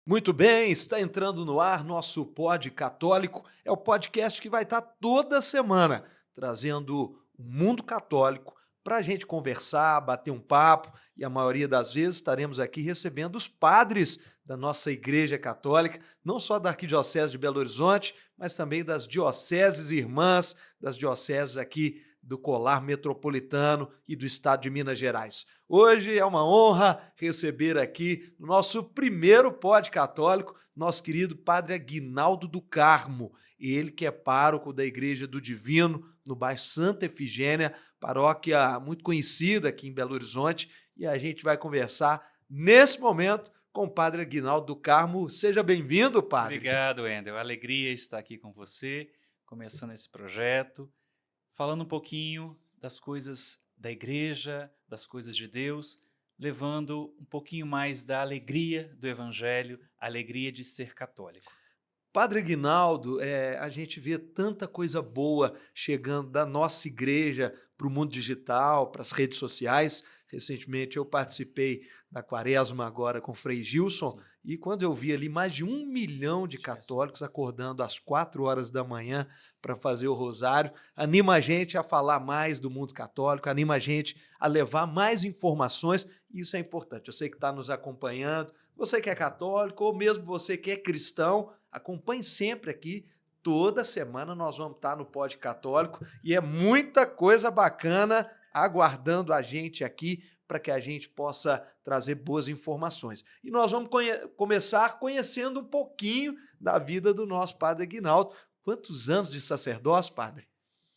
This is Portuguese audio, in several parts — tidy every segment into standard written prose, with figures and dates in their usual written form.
Muito bem, está entrando no ar nosso Pod Católico. É o podcast que vai estar toda semana trazendo o mundo católico para a gente conversar, bater um papo e a maioria das vezes estaremos aqui recebendo os padres da nossa Igreja Católica, não só da Arquidiocese de Belo Horizonte, mas também das dioceses irmãs, das dioceses aqui do Colar Metropolitano e do estado de Minas Gerais. Hoje é uma honra receber aqui no nosso primeiro Pod Católico, nosso querido Padre Aguinaldo do Carmo, ele que é pároco da Igreja do Divino, no bairro Santa Efigênia, paróquia muito conhecida aqui em Belo Horizonte, e a gente vai conversar nesse momento com o Padre Aguinaldo do Carmo. Seja bem-vindo, Padre. Obrigado, Wendel. Alegria estar aqui com você, começando esse projeto, falando um pouquinho das coisas da igreja, das coisas de Deus, levando um pouquinho mais da alegria do Evangelho, a alegria de ser católico. Padre Aguinaldo, a gente vê tanta coisa boa chegando da nossa igreja para o mundo digital, para as redes sociais. Recentemente eu participei da Quaresma agora com o Frei Gilson, Sim, e quando eu vi ali mais de 1 milhão de católicos Jesus. acordando às 4 horas da manhã para fazer o rosário, anima a gente a falar mais do mundo católico, anima a gente a levar mais informações, e isso é importante. Eu sei que está nos acompanhando, você que é católico ou mesmo você que é cristão, acompanhe sempre aqui. Toda semana nós vamos estar no Pod Católico e é muita coisa bacana aguardando a gente aqui para que a gente possa trazer boas informações. E nós vamos começar conhecendo um pouquinho da vida do nosso Padre Aguinaldo. Quantos anos de sacerdócio, Padre?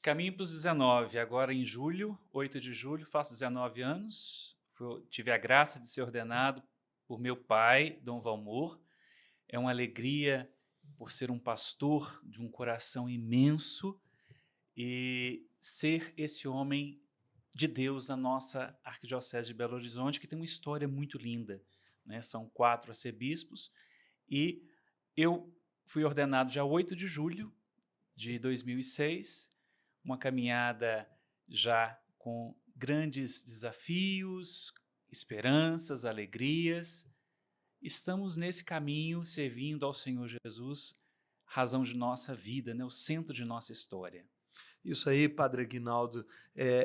Caminho para os 19, agora em julho, 8 de julho, faço 19 anos. Tive a graça de ser ordenado por meu pai, Dom Valmor. É uma alegria por ser um pastor de um coração imenso e ser esse homem de Deus na nossa Arquidiocese de Belo Horizonte, que tem uma história muito linda, né? São 4 arcebispos e eu fui ordenado dia 8 de julho de 2006, uma caminhada já com grandes desafios, esperanças, alegrias. Estamos nesse caminho servindo ao Senhor Jesus, razão de nossa vida, né? O centro de nossa história. Isso aí, Padre Aguinaldo.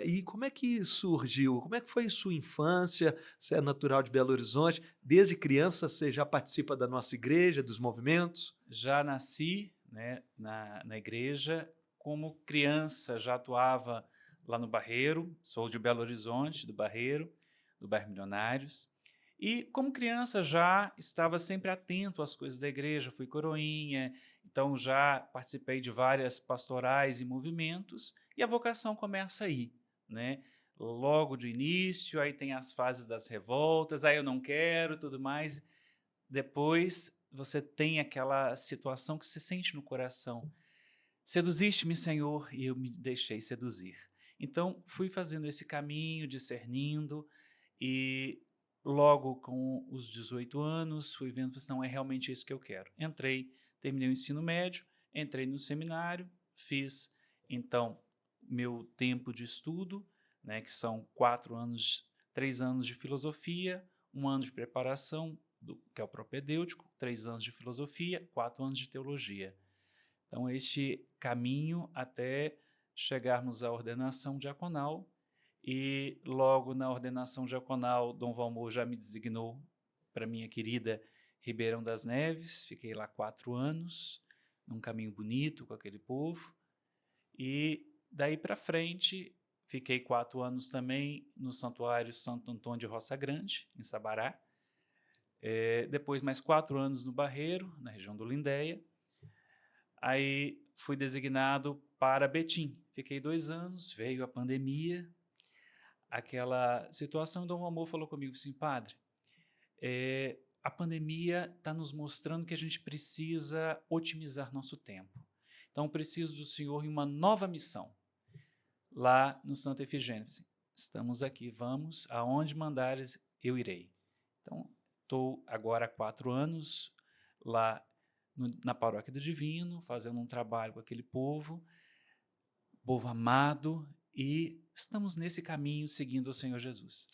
E como é que surgiu? Como é que foi sua infância? Você é natural de Belo Horizonte. Desde criança você já participa da nossa igreja, dos movimentos? Já nasci, né, na igreja, como criança já atuava lá no Barreiro, sou de Belo Horizonte, do Barreiro, do bairro Milionários, e como criança já estava sempre atento às coisas da igreja, fui coroinha, então já participei de várias pastorais e movimentos, e a vocação começa aí, né? Logo de início, aí tem as fases das revoltas, aí eu não quero, tudo mais. Depois você tem aquela situação que você sente no coração: "Seduziste-me, Senhor, e eu me deixei seduzir". Então, fui fazendo esse caminho, discernindo, e logo com os 18 anos, fui vendo, falei assim: "Não, é realmente isso que eu quero". Entrei, terminei o ensino médio, entrei no seminário, fiz, então, meu tempo de estudo, né, que são 4 anos, 3 anos de filosofia, 1 ano de preparação, que é o propedêutico, 3 anos de filosofia, 4 anos de teologia. Então, este caminho até chegarmos à ordenação diaconal, e logo na ordenação diaconal, Dom Valmor já me designou para minha querida Ribeirão das Neves, fiquei lá 4 anos, num caminho bonito com aquele povo, e daí para frente fiquei 4 anos também no Santuário Santo Antônio de Roça Grande, em Sabará, depois mais 4 anos no Barreiro, na região do Lindéia. Aí fui designado para Betim. Fiquei 2 anos, veio a pandemia, aquela situação. Dom Amor falou comigo assim: "Padre, a pandemia está nos mostrando que a gente precisa otimizar nosso tempo. Então preciso do senhor em uma nova missão, lá no Santa Efigênia". Assim, "Estamos aqui, vamos, aonde mandares eu irei". Então, estou agora há 4 anos lá na Paróquia do Divino, fazendo um trabalho com aquele povo amado, e estamos nesse caminho seguindo o Senhor Jesus.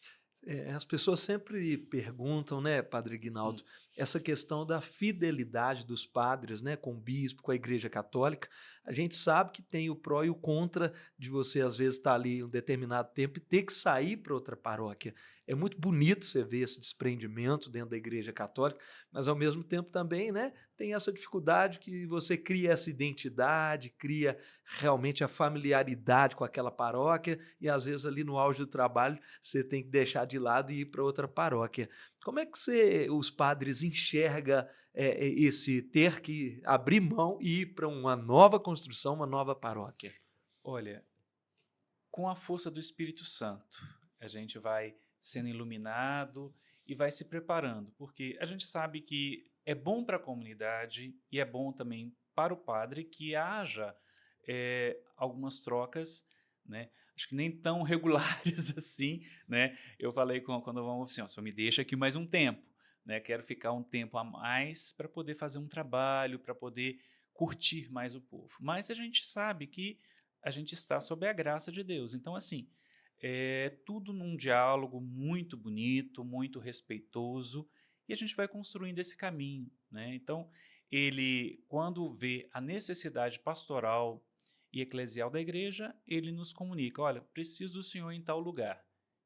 As pessoas sempre perguntam, né, Padre Hum, Aguinaldo, essa questão da fidelidade dos padres, né, com o bispo, com a Igreja Católica. A gente sabe que tem o pró e o contra de você, às vezes, estar ali um determinado tempo e ter que sair para outra paróquia. É muito bonito você ver esse desprendimento dentro da Igreja Católica, mas, ao mesmo tempo, também, né, tem essa dificuldade que você cria essa identidade, cria realmente a familiaridade com aquela paróquia e, às vezes, ali no auge do trabalho, você tem que deixar de lado e ir para outra paróquia. Como é que os padres enxerga esse ter que abrir mão e ir para uma nova construção, uma nova paróquia? Olha, com a força do Espírito Santo, a gente vai sendo iluminado e vai se preparando, porque a gente sabe que é bom para a comunidade e é bom também para o padre que haja algumas trocas, né? Acho que nem tão regulares assim, né? Eu falei quando vamos assim, ó, só me deixa aqui mais um tempo, né? Quero ficar um tempo a mais para poder fazer um trabalho, para poder curtir mais o povo. Mas a gente sabe que a gente está sob a graça de Deus. Então, assim, é tudo num diálogo muito bonito, muito respeitoso, e a gente vai construindo esse caminho, né? Então, ele, quando vê a necessidade pastoral e eclesial da igreja, ele nos comunica: olha, preciso do senhor em tal lugar.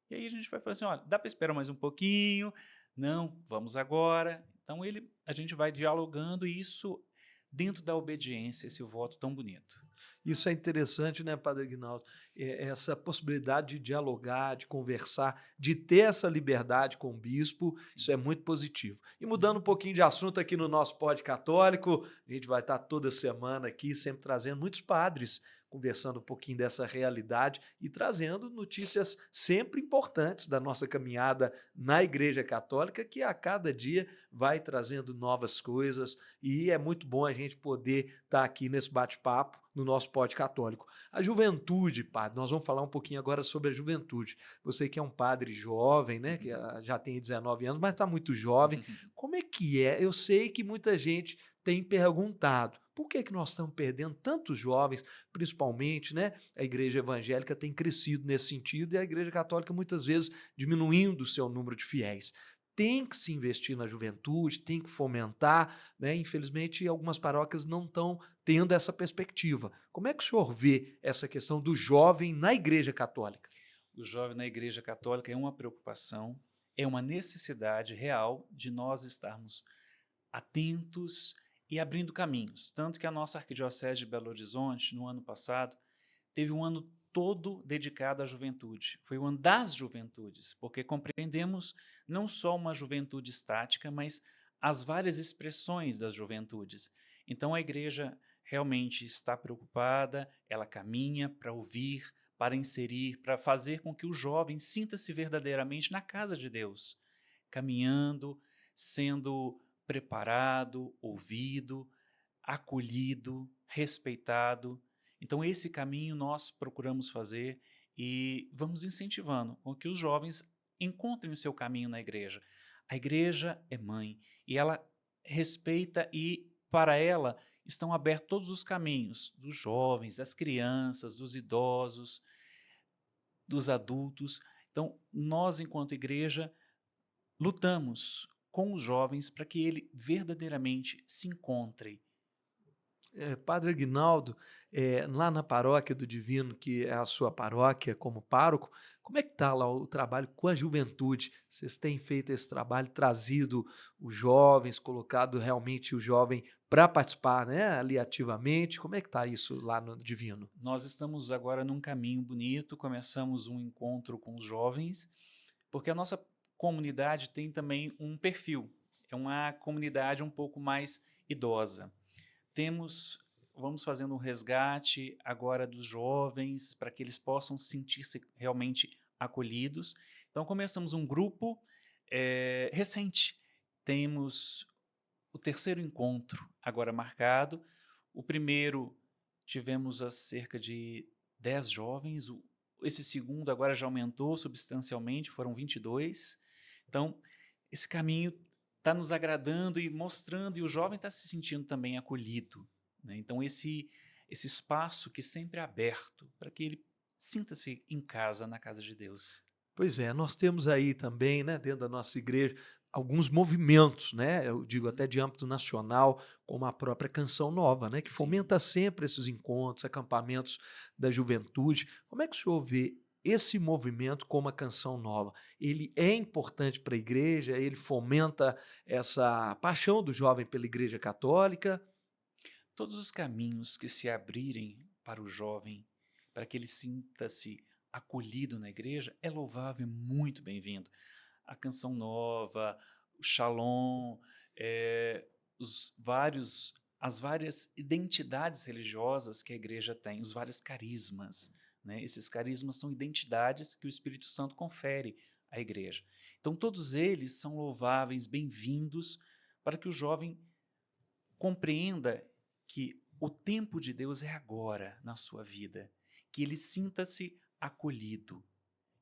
E aí a gente vai falar assim: olha, dá para esperar mais um pouquinho? Não, vamos agora. Então, a gente vai dialogando, e isso dentro da obediência, esse voto tão bonito. Isso é interessante, né, Padre Aguinaldo? Essa possibilidade de dialogar, de conversar, de ter essa liberdade com o bispo, Sim. isso é muito positivo. E mudando um pouquinho de assunto aqui no nosso Pod Católico, a gente vai estar toda semana aqui, sempre trazendo muitos padres, conversando um pouquinho dessa realidade e trazendo notícias sempre importantes da nossa caminhada na Igreja Católica, que a cada dia vai trazendo novas coisas, e é muito bom a gente poder estar aqui nesse bate-papo no nosso Pod Católico. A juventude, padre, nós vamos falar um pouquinho agora sobre a juventude. Você que é um padre jovem, né, que já tem 19 anos, mas está muito jovem. Como é que é? Eu sei que muita gente tem perguntado por que nós estamos perdendo tantos jovens, principalmente, né? A igreja evangélica tem crescido nesse sentido e a igreja católica muitas vezes diminuindo o seu número de fiéis. Tem que se investir na juventude, tem que fomentar, né? Infelizmente, algumas paróquias não estão tendo essa perspectiva. Como é que o senhor vê essa questão do jovem na Igreja Católica? O jovem na Igreja Católica é uma preocupação, é uma necessidade real de nós estarmos atentos e abrindo caminhos. Tanto que a nossa Arquidiocese de Belo Horizonte, no ano passado, teve um ano todo dedicado à juventude. Foi o ano das juventudes, porque compreendemos não só uma juventude estática, mas as várias expressões das juventudes. Então a igreja realmente está preocupada, ela caminha para ouvir, para inserir, para fazer com que o jovem sinta-se verdadeiramente na casa de Deus, caminhando, sendo preparado, ouvido, acolhido, respeitado. Então, esse caminho nós procuramos fazer e vamos incentivando com que os jovens encontrem o seu caminho na igreja. A igreja é mãe e ela respeita, e para ela estão abertos todos os caminhos dos jovens, das crianças, dos idosos, dos adultos. Então, nós, enquanto igreja, lutamos com os jovens para que ele verdadeiramente se encontre. Padre Aguinaldo, lá na Paróquia do Divino, que é a sua paróquia como pároco, como é que está lá o trabalho com a juventude? Vocês têm feito esse trabalho, trazido os jovens, colocado realmente o jovem para participar, né, ali ativamente? Como é que está isso lá no Divino? Nós estamos agora num caminho bonito, começamos um encontro com os jovens, porque a nossa comunidade tem também um perfil, é uma comunidade um pouco mais idosa. Vamos fazendo um resgate agora dos jovens para que eles possam sentir-se realmente acolhidos. Então começamos um grupo recente. Temos o terceiro encontro agora marcado. O primeiro tivemos a cerca de 10 jovens, esse segundo agora já aumentou substancialmente, foram 22. Então, esse caminho está nos agradando e mostrando, e o jovem está se sentindo também acolhido, né? Então, esse espaço que sempre é aberto para que ele sinta-se em casa, na casa de Deus. Pois é, nós temos aí também, né, dentro da nossa igreja, alguns movimentos, né? Eu digo até de âmbito nacional, como a própria Canção Nova, né? Que Sim. fomenta sempre esses encontros, acampamentos da juventude. Como é que o senhor vê esse movimento como a Canção Nova? Ele é importante para a igreja? Ele fomenta essa paixão do jovem pela Igreja Católica? Todos os caminhos que se abrirem para o jovem, para que ele sinta-se acolhido na igreja, é louvável e muito bem-vindo. A Canção Nova, o Shalom, as várias identidades religiosas que a igreja tem, os vários carismas, né? Esses carismas são identidades que o Espírito Santo confere à igreja. Então, todos eles são louváveis, bem-vindos, para que o jovem compreenda que o tempo de Deus é agora na sua vida, que ele sinta-se acolhido,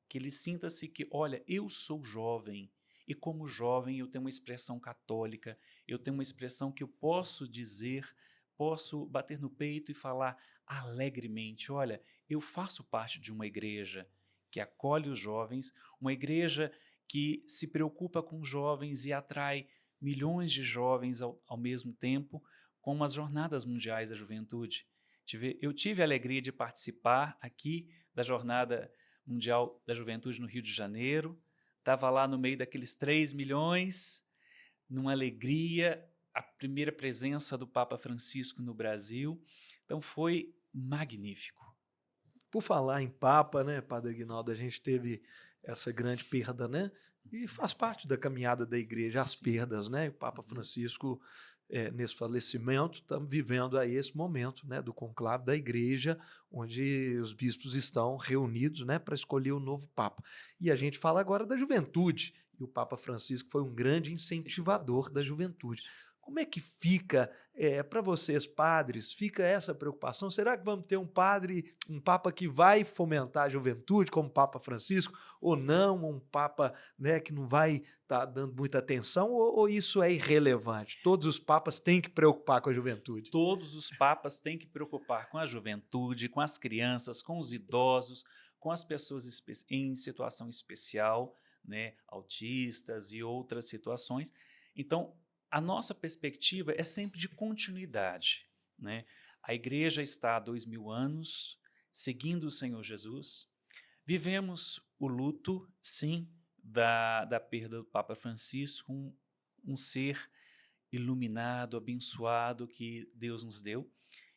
que ele sinta-se que, olha, eu sou jovem e como jovem eu tenho uma expressão católica, eu tenho uma expressão que eu posso dizer, posso bater no peito e falar alegremente, olha, eu faço parte de uma igreja que acolhe os jovens, uma igreja que se preocupa com os jovens e atrai milhões de jovens ao mesmo tempo, como as Jornadas Mundiais da Juventude. Eu tive a alegria de participar aqui da Jornada Mundial da Juventude no Rio de Janeiro, estava lá no meio daqueles 3 milhões, numa alegria, a primeira presença do Papa Francisco no Brasil, então foi magnífico. Por falar em Papa, né, Padre Aguinaldo, a gente teve essa grande perda, né? E faz parte da caminhada da igreja as Sim. perdas, né? O Papa Francisco, nesse falecimento, estamos vivendo aí esse momento, né, do conclave da igreja, onde os bispos estão reunidos, né, para escolher o novo Papa. E a gente fala agora da juventude, e o Papa Francisco foi um grande incentivador da juventude. Como é que fica, para vocês, padres, fica essa preocupação? Será que vamos ter um padre, um papa que vai fomentar a juventude, como o Papa Francisco, ou não, um papa, né, que não vai estar dando muita atenção, ou isso é irrelevante? Todos os papas têm que preocupar com a juventude. Todos os papas têm que preocupar com a juventude, com as crianças, com os idosos, com as pessoas em situação especial, né, autistas e outras situações. Então, a nossa perspectiva é sempre de continuidade, né? A igreja está há 2000 anos seguindo o Senhor Jesus. Vivemos o luto, sim, da perda do Papa Francisco, um ser iluminado, abençoado que Deus nos deu.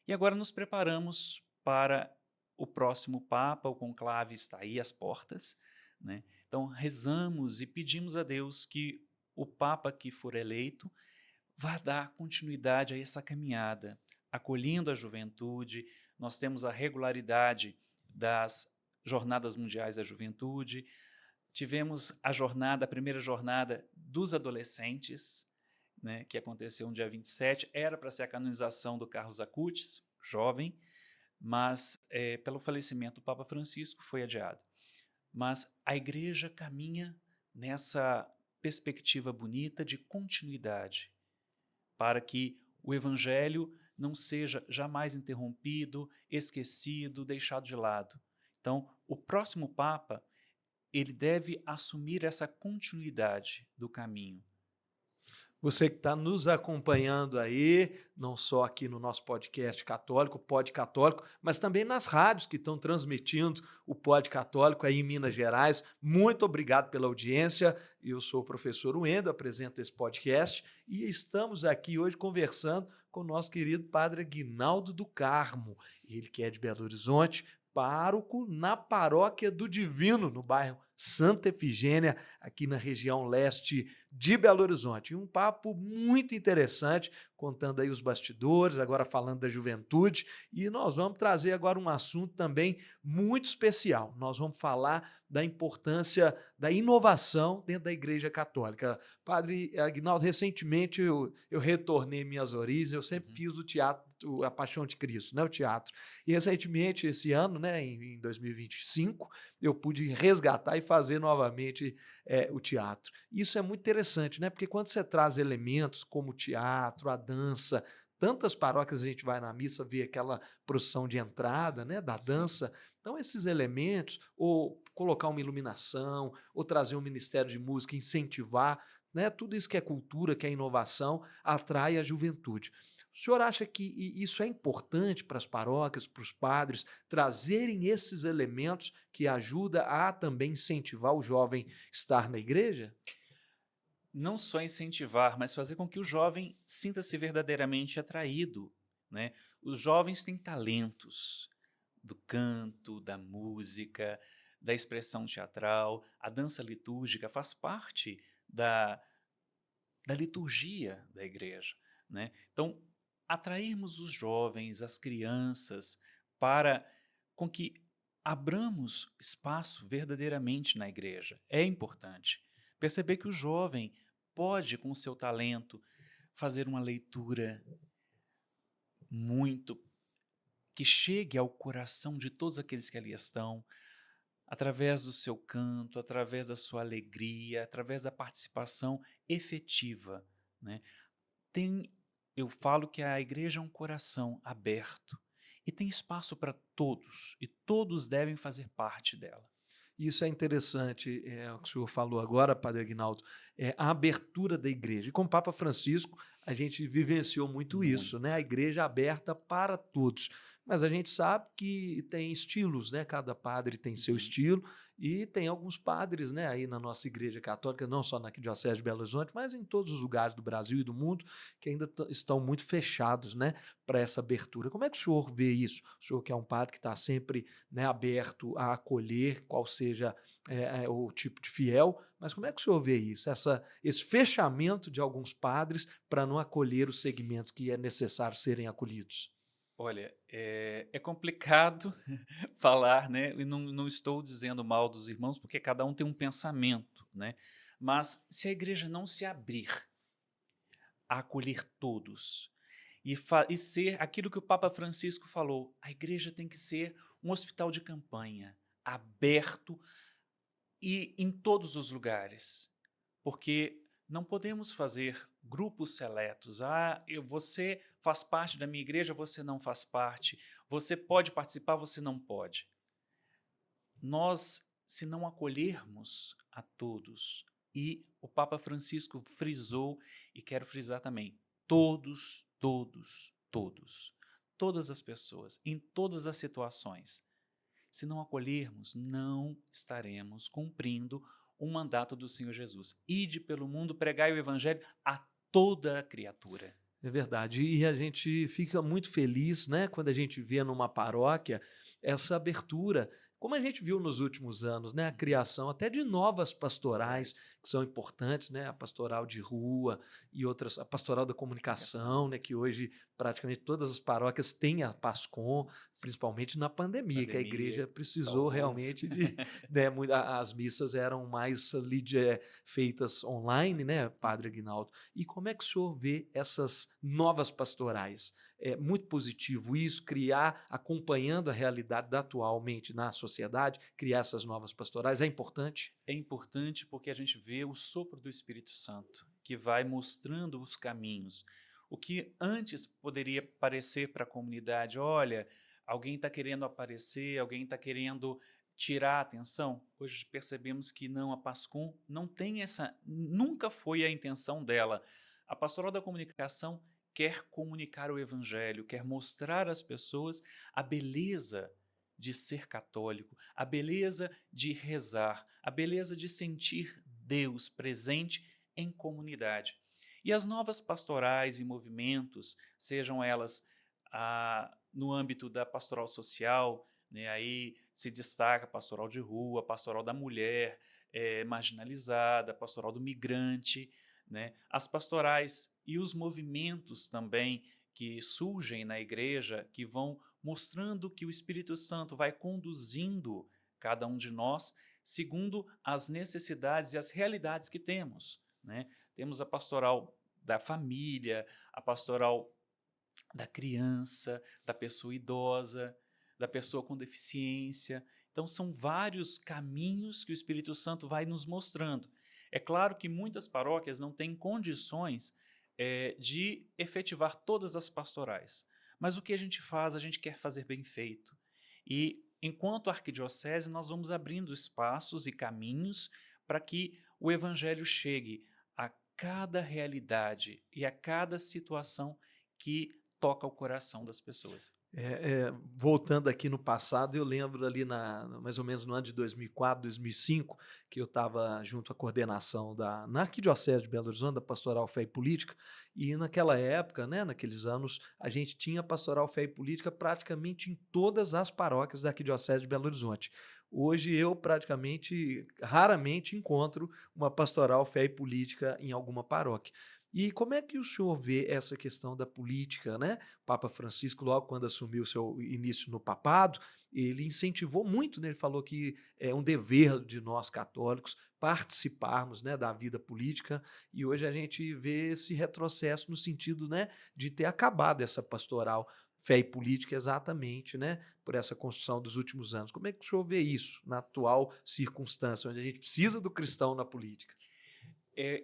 E agora nos preparamos para o próximo Papa, o conclave está aí às portas, né? Então rezamos e pedimos a Deus que o Papa que for eleito vá dar continuidade a essa caminhada, acolhendo a juventude. Nós temos a regularidade das Jornadas Mundiais da Juventude, tivemos a primeira jornada dos adolescentes, né, que aconteceu no dia 27, era para ser a canonização do Carlos Acutis, jovem, mas pelo falecimento do Papa Francisco foi adiado. Mas a igreja caminha nessa perspectiva bonita de continuidade, para que o evangelho não seja jamais interrompido, esquecido, deixado de lado. Então, o próximo Papa, ele deve assumir essa continuidade do caminho. Você que está nos acompanhando aí, não só aqui no nosso podcast católico, Pod Católico, mas também nas rádios que estão transmitindo o Pod Católico aí em Minas Gerais. Muito obrigado pela audiência. Eu sou o professor Wendel, apresento esse podcast e estamos aqui hoje conversando com o nosso querido Padre Aguinaldo do Carmo. Ele que é de Belo Horizonte, pároco na Paróquia do Divino, no bairro Santa Efigênia, aqui na região leste de Belo Horizonte. E um papo muito interessante, contando aí os bastidores, agora falando da juventude, e nós vamos trazer agora um assunto também muito especial. Nós vamos falar da importância da inovação dentro da Igreja Católica. Padre Aguinaldo, recentemente eu retornei minhas origens, eu sempre fiz o teatro, a Paixão de Cristo, né, o teatro. E recentemente, esse ano, né, em 2025, eu pude resgatar e fazer novamente o teatro. Isso é muito interessante, né? Porque quando você traz elementos como o teatro, a dança, tantas paróquias a gente vai na missa ver aquela procissão de entrada, né, da dança. Então, esses elementos, ou colocar uma iluminação, ou trazer um ministério de música, incentivar, né? Tudo isso que é cultura, que é inovação, atrai a juventude. O senhor acha que isso é importante para as paróquias, para os padres, trazerem esses elementos que ajudam a também incentivar o jovem a estar na igreja? Não só incentivar, mas fazer com que o jovem sinta-se verdadeiramente atraído, né? Os jovens têm talentos do canto, da música, da expressão teatral, a dança litúrgica faz parte da liturgia da igreja, né? Então, atrairmos os jovens, as crianças, para com que abramos espaço verdadeiramente na igreja. É importante perceber que o jovem pode, com o seu talento, fazer uma leitura muito que chegue ao coração de todos aqueles que ali estão, através do seu canto, através da sua alegria, através da participação efetiva, né? Tem, eu falo que a igreja é um coração aberto e tem espaço para todos, e todos devem fazer parte dela. Isso é interessante, o que o senhor falou agora, Padre Aguinaldo, a abertura da igreja. E com o Papa Francisco, a gente vivenciou muito isso, né? Muito. A igreja aberta para todos. Mas a gente sabe que tem estilos, né? Cada padre tem seu Uhum. estilo e tem alguns padres, né, aí na nossa igreja católica, não só na Arquidiocese de Belo Horizonte, mas em todos os lugares do Brasil e do mundo, que ainda estão muito fechados, né, para essa abertura. Como é que o senhor vê isso? O senhor que é um padre que está sempre, né, aberto a acolher, qual seja o tipo de fiel, mas como é que o senhor vê isso? Esse fechamento de alguns padres para não acolher os segmentos que é necessário serem acolhidos. Olha, é complicado falar, né? E não estou dizendo mal dos irmãos, porque cada um tem um pensamento, né? Mas se a igreja não se abrir a acolher todos e ser aquilo que o Papa Francisco falou, a igreja tem que ser um hospital de campanha, aberto e em todos os lugares, porque não podemos fazer grupos seletos. Ah, você faz parte da minha igreja, você não faz parte. Você pode participar, você não pode. Nós, se não acolhermos a todos, e o Papa Francisco frisou, e quero frisar também, todos, todos, todos, todas as pessoas, em todas as situações. Se não acolhermos, não estaremos cumprindo o mandato do Senhor Jesus. Ide pelo mundo, pregai o evangelho a toda a criatura. É verdade. E a gente fica muito feliz, né, quando a gente vê numa paróquia essa abertura, como a gente viu nos últimos anos, né, a criação até de novas pastorais Aliás, que são importantes, né, a pastoral de rua e outras, a pastoral da comunicação, comunicação, né, que hoje praticamente todas as paróquias têm a PASCOM, sim, principalmente na pandemia, que a igreja pandemia precisou salvou-nos. realmente de, né, as missas eram mais ali feitas online, né, Padre Aguinaldo? E como é que o senhor vê essas novas pastorais? É muito positivo isso, criar, acompanhando a realidade da atualmente na sociedade, criar essas novas pastorais, é importante? É importante porque a gente vê o sopro do Espírito Santo, que vai mostrando os caminhos. O que antes poderia parecer para a comunidade, olha, alguém está querendo aparecer, alguém está querendo tirar a atenção. Hoje percebemos que não, a Pascom não tem essa, nunca foi a intenção dela. A pastoral da comunicação quer comunicar o evangelho, quer mostrar às pessoas a beleza de ser católico, a beleza de rezar, a beleza de sentir Deus presente em comunidade. E as novas pastorais e movimentos, sejam elas no âmbito da pastoral social, né, aí se destaca a pastoral de rua, a pastoral da mulher marginalizada, a pastoral do migrante, né, as pastorais e os movimentos também que surgem na igreja, que vão mostrando que o Espírito Santo vai conduzindo cada um de nós segundo as necessidades e as realidades que temos, né? Temos a pastoral da família, a pastoral da criança, da pessoa idosa, da pessoa com deficiência. Então, são vários caminhos que o Espírito Santo vai nos mostrando. É claro que muitas paróquias não têm condições de efetivar todas as pastorais, mas o que a gente faz, a gente quer fazer bem feito. E, enquanto arquidiocese, nós vamos abrindo espaços e caminhos para que o Evangelho chegue a cada realidade e a cada situação que toca o coração das pessoas. Voltando aqui no passado, eu lembro ali mais ou menos no ano de 2004, 2005, que eu estava junto à coordenação na Arquidiocese de Belo Horizonte, da Pastoral Fé e Política, e naquela época, né, naqueles anos, a gente tinha Pastoral Fé e Política praticamente em todas as paróquias da Arquidiocese de Belo Horizonte. Hoje eu praticamente, raramente encontro uma Pastoral Fé e Política em alguma paróquia. E como é que o senhor vê essa questão da política, né? Papa Francisco, logo quando assumiu seu início no papado, ele incentivou muito, né? Ele falou que é um dever de nós católicos participarmos, né, da vida política, e hoje a gente vê esse retrocesso no sentido, né, de ter acabado essa pastoral fé e política exatamente, né, por essa construção dos últimos anos. Como é que o senhor vê isso na atual circunstância, onde a gente precisa do cristão na política?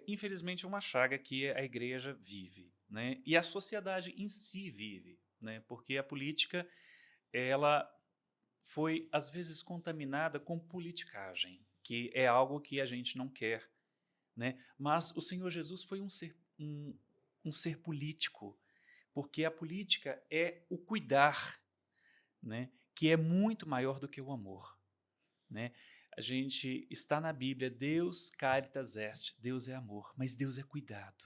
Infelizmente, é uma chaga que a igreja vive, né? E a sociedade em si vive, né? Porque a política, ela foi às vezes contaminada com politicagem, que é algo que a gente não quer, né? Mas o Senhor Jesus foi um ser político, porque a política é o cuidar, né? Que é muito maior do que o amor, né? A gente está na Bíblia, Deus caritas est, Deus é amor, mas Deus é cuidado,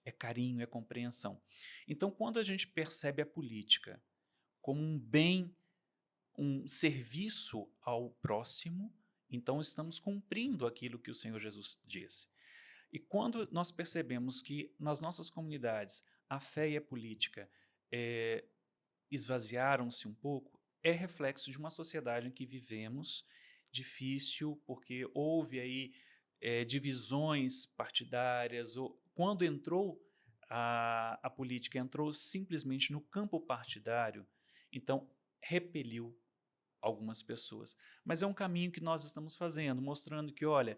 é carinho, é compreensão. Então, quando a gente percebe a política como um bem, um serviço ao próximo, então estamos cumprindo aquilo que o Senhor Jesus disse. E quando nós percebemos que nas nossas comunidades a fé e a política eh, esvaziaram-se um pouco, é reflexo de uma sociedade em que vivemos difícil, porque houve aí divisões partidárias. Quando entrou a política, entrou simplesmente no campo partidário, então repeliu algumas pessoas. Mas é um caminho que nós estamos fazendo, mostrando que, olha,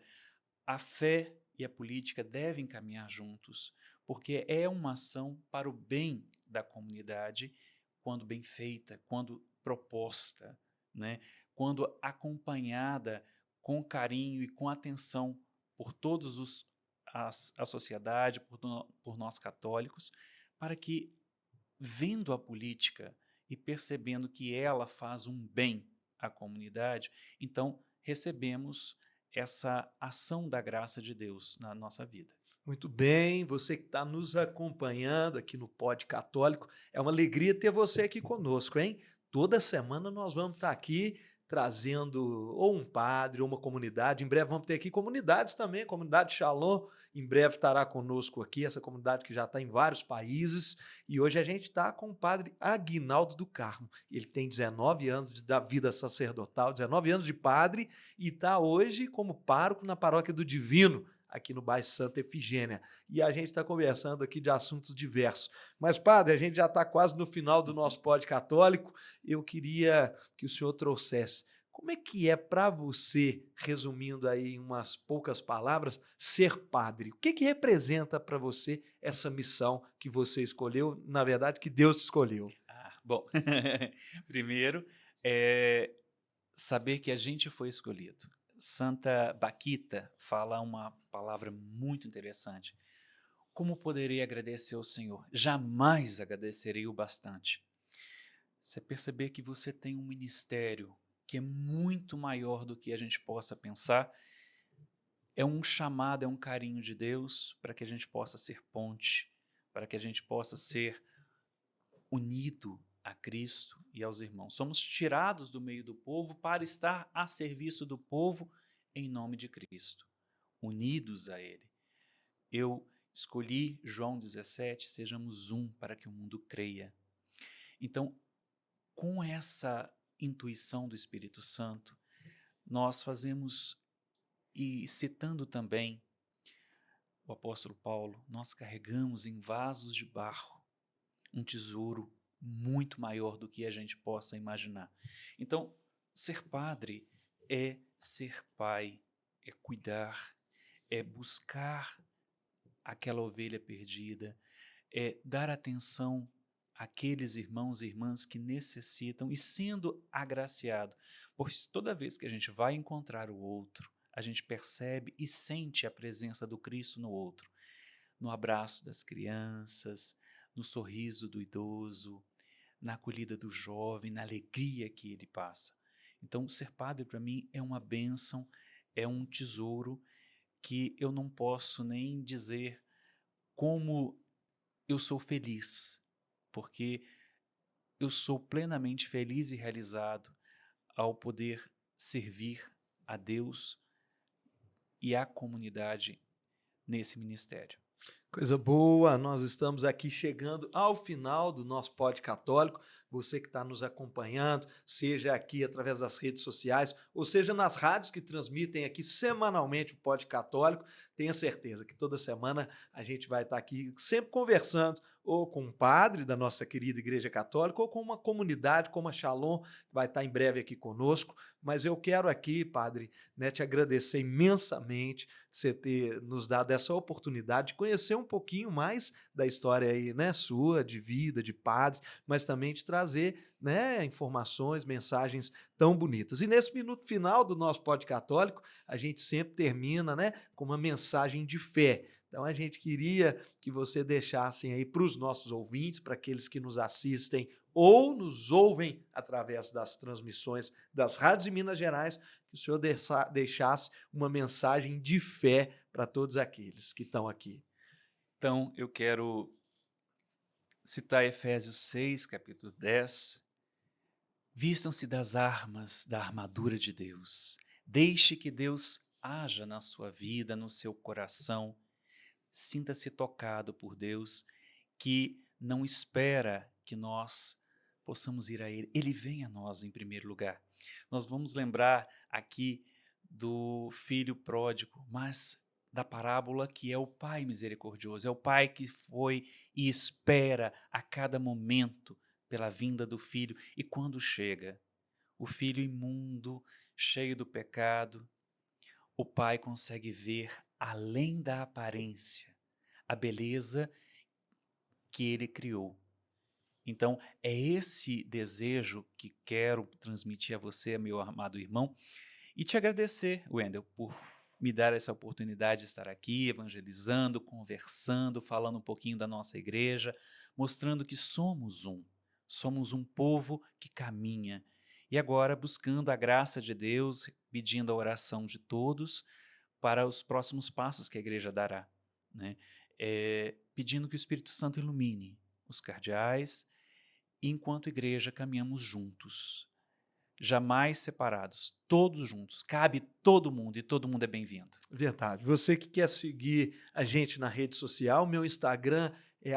a fé e a política devem caminhar juntos, porque é uma ação para o bem da comunidade, quando bem feita, quando proposta, né? Quando acompanhada com carinho e com atenção por todos a sociedade, por nós católicos, para que, vendo a política e percebendo que ela faz um bem à comunidade, então recebemos essa ação da graça de Deus na nossa vida. Muito bem, você que está nos acompanhando aqui no Pod Católico, é uma alegria ter você aqui conosco, hein? Toda semana nós vamos estar aqui trazendo ou um padre ou uma comunidade. Em breve vamos ter aqui comunidades também, a comunidade Shalom, em breve estará conosco aqui, essa comunidade que já está em vários países. E hoje a gente está com o padre Aguinaldo do Carmo. Ele tem 19 anos da vida sacerdotal, 19 anos de padre e está hoje como pároco na Paróquia do Divino, aqui no bairro Santa Efigênia. E a gente está conversando aqui de assuntos diversos. Mas, padre, a gente já está quase no final do nosso Pod Católico. Eu queria que o senhor trouxesse como é que é para você, resumindo aí em umas poucas palavras, ser padre? O que representa para você essa missão que você escolheu, na verdade, que Deus te escolheu? Bom, primeiro, é saber que a gente foi escolhido. Santa Baquita fala uma palavra muito interessante. Como poderei agradecer ao Senhor? Jamais agradecerei o bastante. Você perceber que você tem um ministério que é muito maior do que a gente possa pensar, é um chamado, é um carinho de Deus para que a gente possa ser ponte, para que a gente possa ser unido a Cristo e aos irmãos. Somos tirados do meio do povo para estar a serviço do povo em nome de Cristo, unidos a Ele. Eu escolhi João 17, sejamos um para que o mundo creia. Então, com essa intuição do Espírito Santo, nós fazemos, e citando também o apóstolo Paulo, nós carregamos em vasos de barro um tesouro muito maior do que a gente possa imaginar. Então, ser padre é ser pai, é cuidar, é buscar aquela ovelha perdida, é dar atenção àqueles irmãos e irmãs que necessitam e sendo agraciado, pois toda vez que a gente vai encontrar o outro, a gente percebe e sente a presença do Cristo no outro. no abraço das crianças, no sorriso do idoso, na acolhida do jovem, na alegria que ele passa. Então, ser padre para mim é uma bênção, é um tesouro que eu não posso nem dizer como eu sou feliz, porque eu sou plenamente feliz e realizado ao poder servir a Deus e à comunidade nesse ministério. Coisa boa, nós estamos aqui chegando ao final do nosso Pod Católico. Você que está nos acompanhando, seja aqui através das redes sociais, ou seja nas rádios que transmitem aqui semanalmente o Pod Católico, tenha certeza que toda semana a gente vai estar aqui sempre conversando ou com um padre da nossa querida Igreja Católica ou com uma comunidade como a Shalom, que vai estar em breve aqui conosco. Mas eu quero aqui, padre, né, te agradecer imensamente você ter nos dado essa oportunidade de conhecer um pouquinho mais da história aí, né, sua, de vida, de padre, mas também de trazer, né, informações, mensagens tão bonitas. E nesse minuto final do nosso Pod Católico, a gente sempre termina, né, com uma mensagem de fé. Então a gente queria que você deixasse aí para os nossos ouvintes, para aqueles que nos assistem ou nos ouvem através das transmissões das rádios de Minas Gerais, que o senhor deixasse uma mensagem de fé para todos aqueles que estão aqui. Então, eu quero citar Efésios 6, capítulo 10. Vistam-se das armas, da armadura de Deus. Deixe que Deus haja na sua vida, no seu coração. Sinta-se tocado por Deus, que não espera que nós possamos ir a Ele. Ele vem a nós em primeiro lugar. Nós vamos lembrar aqui do filho pródigo, mas da parábola que é o Pai misericordioso. É o Pai que foi e espera a cada momento pela vinda do filho. E quando chega, o filho imundo, cheio do pecado, o Pai consegue ver além da aparência a beleza que ele criou. Então, é esse desejo que quero transmitir a você, meu amado irmão, e te agradecer, Wendel, por me dar essa oportunidade de estar aqui, evangelizando, conversando, falando um pouquinho da nossa igreja, mostrando que somos um povo que caminha. E agora, buscando a graça de Deus, pedindo a oração de todos para os próximos passos que a igreja dará, né? Pedindo que o Espírito Santo ilumine os cardeais, e enquanto igreja caminhamos juntos, jamais separados, todos juntos, cabe todo mundo e todo mundo é bem-vindo. Verdade. Você que quer seguir a gente na rede social, meu Instagram é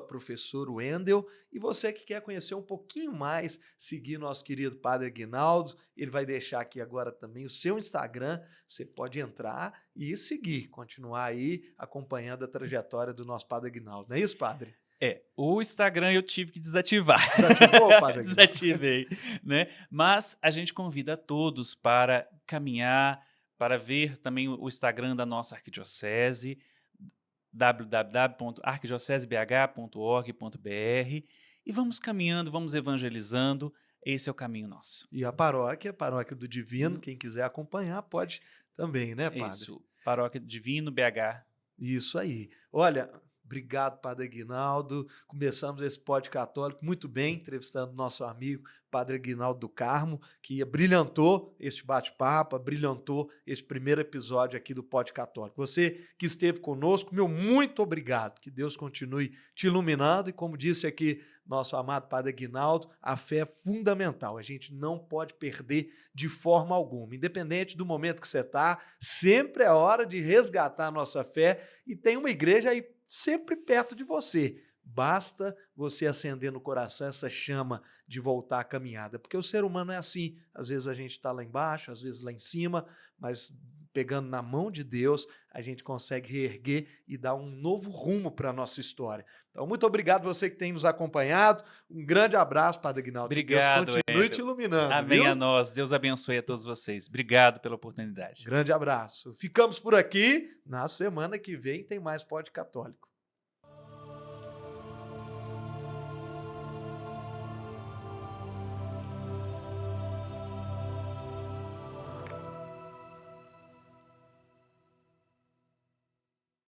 @professorwendel, e você que quer conhecer um pouquinho mais, seguir nosso querido Padre Aguinaldo, ele vai deixar aqui agora também o seu Instagram, você pode entrar e seguir, continuar aí acompanhando a trajetória do nosso Padre Aguinaldo. Não é isso, padre? O Instagram eu tive que desativar. Desativou, padre Aguinaldo? Desativei, né? Mas a gente convida a todos para caminhar, para ver também o Instagram da nossa arquidiocese, www.arquidiocesebh.org.br, e vamos caminhando, vamos evangelizando, esse é o caminho nosso. E a paróquia do Divino, quem quiser acompanhar pode também, né, padre? Isso, Paróquia Divino BH. Isso aí. Olha, obrigado, Padre Aguinaldo. Começamos esse Pod Católico muito bem, entrevistando nosso amigo Padre Aguinaldo do Carmo, que brilhantou este bate-papo, brilhantou esse primeiro episódio aqui do Pod Católico. Você que esteve conosco, meu muito obrigado. Que Deus continue te iluminando e, como disse aqui nosso amado Padre Aguinaldo, a fé é fundamental. A gente não pode perder de forma alguma. Independente do momento que você está, sempre é hora de resgatar a nossa fé, e tem uma igreja aí sempre perto de você. Basta você acender no coração essa chama de voltar à caminhada, porque o ser humano é assim, às vezes a gente está lá embaixo, às vezes lá em cima, mas pegando na mão de Deus, a gente consegue reerguer e dar um novo rumo para a nossa história. Então, muito obrigado você que tem nos acompanhado, um grande abraço, Padre Aguinaldo. Obrigado, que Deus continue te iluminando. Amém, viu? a nós, Deus abençoe a todos vocês. Obrigado pela oportunidade. Grande abraço. Ficamos por aqui, na semana que vem tem mais Pod Católico.